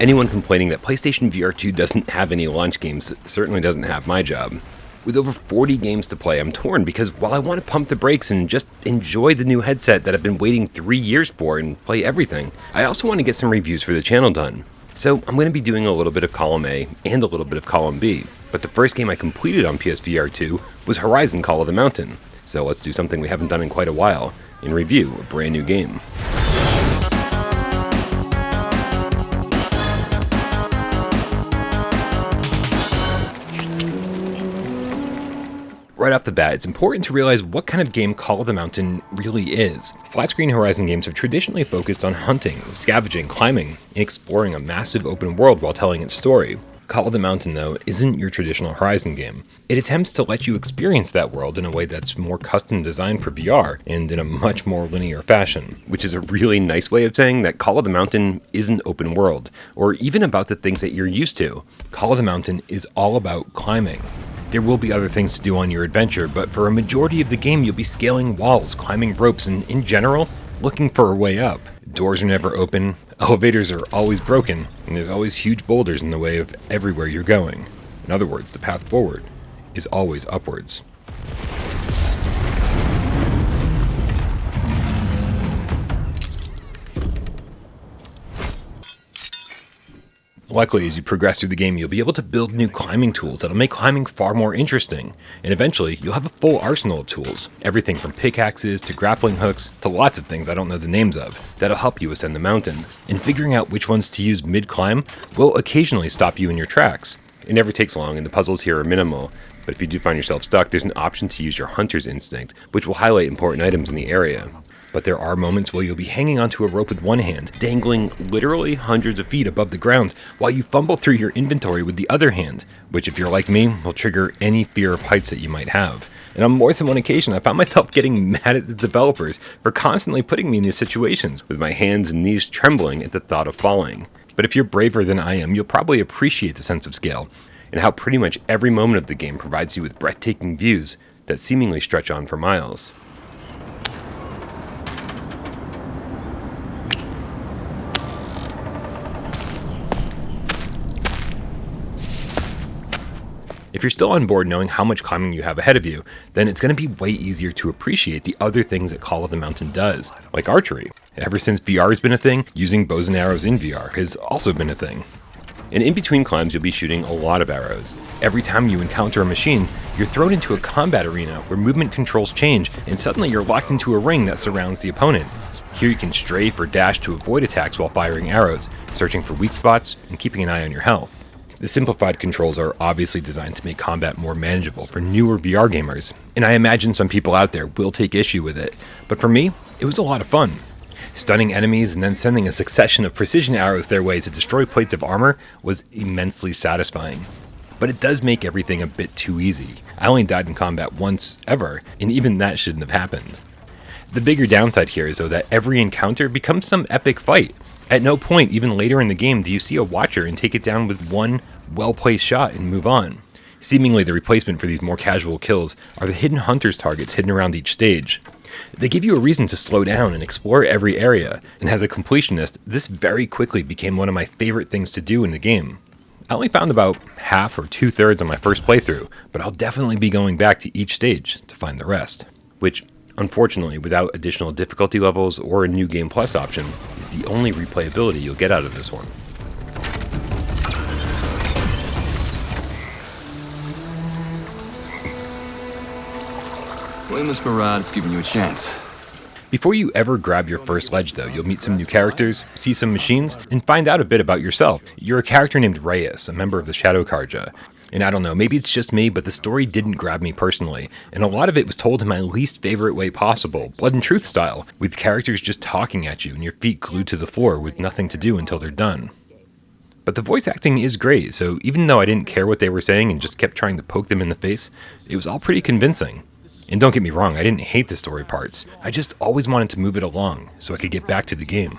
Anyone complaining that PlayStation VR2 doesn't have any launch games certainly doesn't have my job. With over 40 games to play, I'm torn because while I want to pump the brakes and just enjoy the new headset that I've been waiting 3 years for and play everything, I also want to get some reviews for the channel done. So I'm going to be doing a little bit of Column A and a little bit of Column B, but the first game I completed on PSVR2 was Horizon Call of the Mountain. So let's do something we haven't done in quite a while, and review a brand new game. Right off the bat, it's important to realize what kind of game Call of the Mountain really is. Flat-screen Horizon games have traditionally focused on hunting, scavenging, climbing, and exploring a massive open world while telling its story. Call of the Mountain, though, isn't your traditional Horizon game. It attempts to let you experience that world in a way that's more custom designed for VR and in a much more linear fashion, which is a really nice way of saying that Call of the Mountain isn't open world, or even about the things that you're used to. Call of the Mountain is all about climbing. There will be other things to do on your adventure, but for a majority of the game you'll be scaling walls, climbing ropes, and in general, looking for a way up. Doors are never open, elevators are always broken, and there's always huge boulders in the way of everywhere you're going. In other words, the path forward is always upwards. Luckily, as you progress through the game, you'll be able to build new climbing tools that'll make climbing far more interesting. And eventually, you'll have a full arsenal of tools. Everything from pickaxes to grappling hooks to lots of things I don't know the names of that'll help you ascend the mountain. And figuring out which ones to use mid-climb will occasionally stop you in your tracks. It never takes long and the puzzles here are minimal. But if you do find yourself stuck, there's an option to use your hunter's instinct, which will highlight important items in the area. But there are moments where you'll be hanging onto a rope with one hand, dangling literally hundreds of feet above the ground, while you fumble through your inventory with the other hand, which if you're like me, will trigger any fear of heights that you might have. And on more than one occasion, I found myself getting mad at the developers for constantly putting me in these situations, with my hands and knees trembling at the thought of falling. But if you're braver than I am, you'll probably appreciate the sense of scale, and how pretty much every moment of the game provides you with breathtaking views that seemingly stretch on for miles. If you're still on board knowing how much climbing you have ahead of you, then it's going to be way easier to appreciate the other things that Call of the Mountain does, like archery. Ever since VR has been a thing, using bows and arrows in VR has also been a thing. And in between climbs, you'll be shooting a lot of arrows. Every time you encounter a machine, you're thrown into a combat arena where movement controls change, and suddenly you're locked into a ring that surrounds the opponent. Here you can strafe or dash to avoid attacks while firing arrows, searching for weak spots, and keeping an eye on your health. The simplified controls are obviously designed to make combat more manageable for newer VR gamers, and I imagine some people out there will take issue with it, but for me, it was a lot of fun. Stunning enemies and then sending a succession of precision arrows their way to destroy plates of armor was immensely satisfying. But it does make everything a bit too easy. I only died in combat once ever, and even that shouldn't have happened. The bigger downside here is though that every encounter becomes some epic fight. At no point, even later in the game, do you see a watcher and take it down with one well-placed shot and move on. Seemingly the replacement for these more casual kills are the hidden hunters targets hidden around each stage. They give you a reason to slow down and explore every area, and as a completionist, this very quickly became one of my favorite things to do in the game. I only found about half or two-thirds on my first playthrough, but I'll definitely be going back to each stage to find the rest, which, unfortunately, without additional difficulty levels or a new Game Plus option, is the only replayability you'll get out of this one. Blameless Marad is giving you a chance. Before you ever grab your first ledge though, you'll meet some new characters, see some machines, and find out a bit about yourself. You're a character named Reyes, a member of the Shadow Karja. And I don't know, maybe it's just me, but the story didn't grab me personally, and a lot of it was told in my least favorite way possible, Blood and Truth style, with characters just talking at you and your feet glued to the floor with nothing to do until they're done. But the voice acting is great, so even though I didn't care what they were saying and just kept trying to poke them in the face, it was all pretty convincing. And don't get me wrong, I didn't hate the story parts, I just always wanted to move it along so I could get back to the game.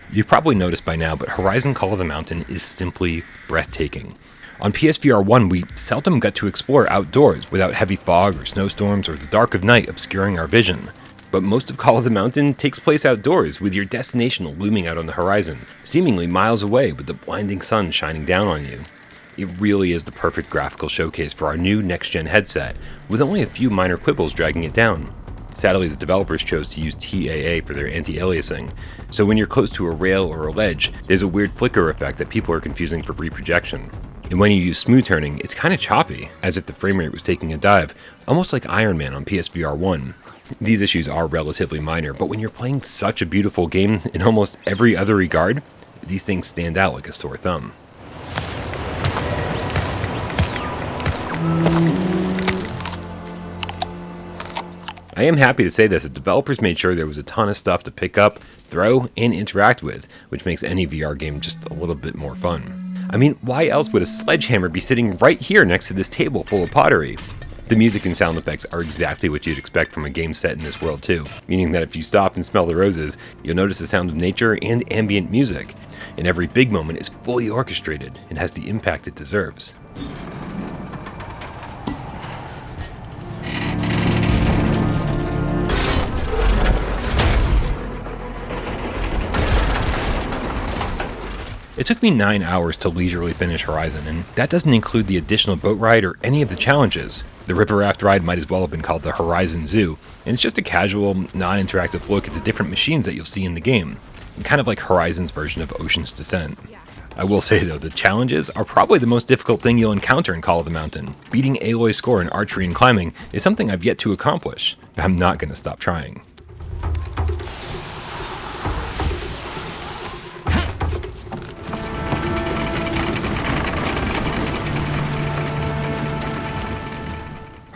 You've probably noticed by now, but Horizon Call of the Mountain is simply breathtaking. On PSVR1, we seldom got to explore outdoors without heavy fog or snowstorms or the dark of night obscuring our vision. But most of Call of the Mountain takes place outdoors, with your destination looming out on the horizon, seemingly miles away with the blinding sun shining down on you. It really is the perfect graphical showcase for our new next-gen headset, with only a few minor quibbles dragging it down. Sadly, the developers chose to use TAA for their anti-aliasing, so when you're close to a rail or a ledge, there's a weird flicker effect that people are confusing for reprojection. And when you use smooth turning, it's kinda choppy, as if the frame rate was taking a dive, almost like Iron Man on PSVR1. These issues are relatively minor, but when you're playing such a beautiful game in almost every other regard, these things stand out like a sore thumb. I am happy to say that the developers made sure there was a ton of stuff to pick up, throw, and interact with, which makes any VR game just a little bit more fun. I mean, why else would a sledgehammer be sitting right here next to this table full of pottery? The music and sound effects are exactly what you'd expect from a game set in this world too, meaning that if you stop and smell the roses, you'll notice the sound of nature and ambient music, and every big moment is fully orchestrated and has the impact it deserves. It took me 9 hours to leisurely finish Horizon, and that doesn't include the additional boat ride or any of the challenges. The river raft ride might as well have been called the Horizon Zoo, and it's just a casual, non-interactive look at the different machines that you'll see in the game, kind of like Horizon's version of Ocean's Descent. I will say though, the challenges are probably the most difficult thing you'll encounter in Call of the Mountain. Beating Aloy's score in archery and climbing is something I've yet to accomplish, but I'm not going to stop trying.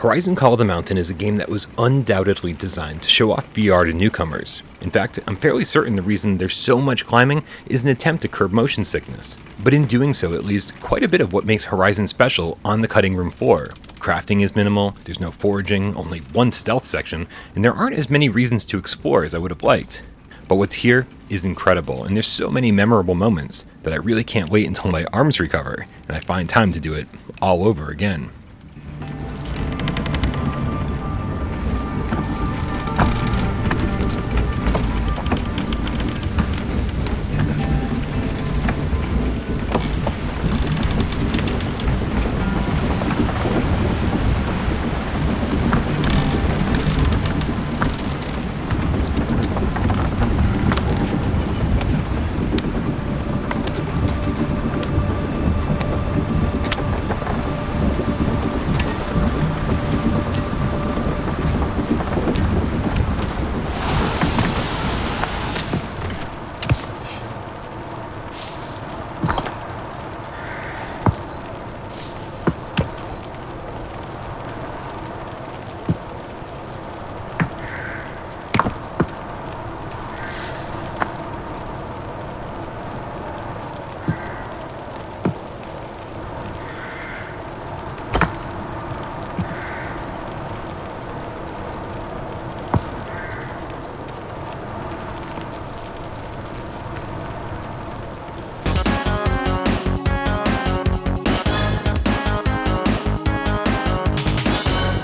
Horizon Call of the Mountain is a game that was undoubtedly designed to show off VR to newcomers. In fact, I'm fairly certain the reason there's so much climbing is an attempt to curb motion sickness. But in doing so, it leaves quite a bit of what makes Horizon special on the cutting room floor. Crafting is minimal, there's no foraging, only one stealth section, and there aren't as many reasons to explore as I would have liked. But what's here is incredible, and there's so many memorable moments that I really can't wait until my arms recover and I find time to do it all over again.